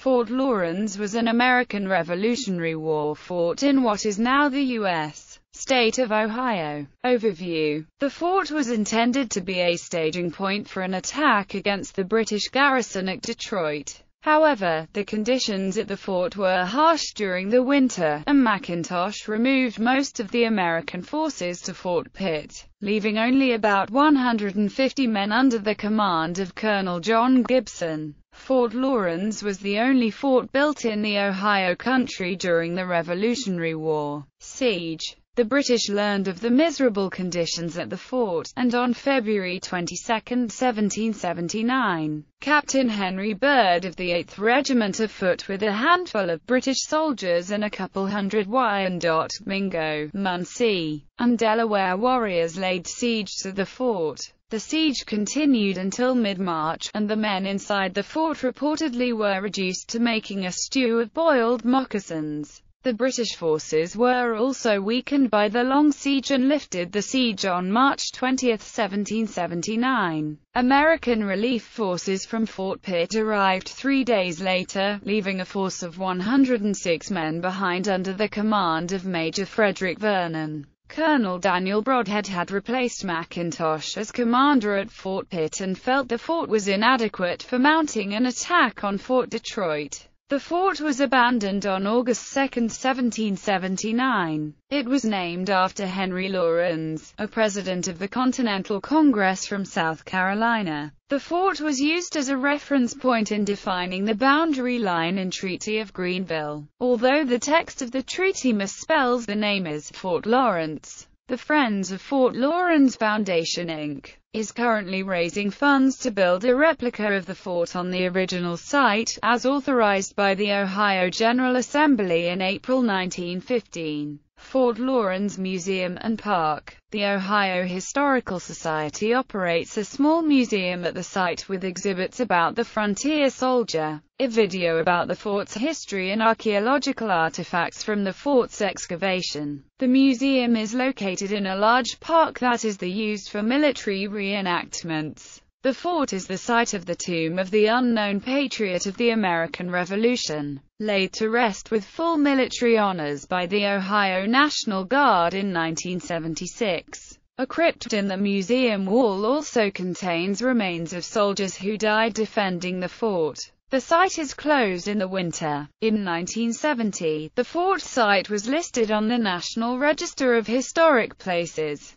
Fort Lawrence was an American Revolutionary War fort in what is now the U.S. state of Ohio. Overview. The fort was intended to be a staging point for an attack against the British garrison at Detroit. However, the conditions at the fort were harsh during the winter, and McIntosh removed most of the American forces to Fort Pitt, leaving only about 150 men under the command of Colonel John Gibson. Fort Lawrence was the only fort built in the Ohio country during the Revolutionary War. Siege. The British learned of the miserable conditions at the fort, and on February 22, 1779, Captain Henry Byrd of the 8th Regiment of Foot with a handful of British soldiers and a couple hundred Wyandot, Mingo, Munsee, and Delaware warriors laid siege to the fort. The siege continued until mid-March, and the men inside the fort reportedly were reduced to making a stew of boiled moccasins. The British forces were also weakened by the long siege and lifted the siege on March 20, 1779. American relief forces from Fort Pitt arrived 3 days later, leaving a force of 106 men behind under the command of Major Frederick Vernon. Colonel Daniel Brodhead had replaced McIntosh as commander at Fort Pitt and felt the fort was inadequate for mounting an attack on Fort Detroit. The fort was abandoned on August 2, 1779. It was named after Henry Lawrence, a president of the Continental Congress from South Carolina. The fort was used as a reference point in defining the boundary line in Treaty of Greenville, although the text of the treaty misspells the name as Fort Lawrence. The Friends of Fort Lawrence Foundation, Inc. is currently raising funds to build a replica of the fort on the original site, as authorized by the Ohio General Assembly in April 1915. Fort Lawrence Museum and Park. The Ohio Historical Society operates a small museum at the site with exhibits about the frontier soldier, a video about the fort's history and archaeological artifacts from the fort's excavation. The museum is located in a large park that is used for military reenactments. The fort is the site of the tomb of the unknown patriot of the American Revolution, laid to rest with full military honors by the Ohio National Guard in 1976. A crypt in the museum wall also contains remains of soldiers who died defending the fort. The site is closed in the winter. In 1970, the fort site was listed on the National Register of Historic Places.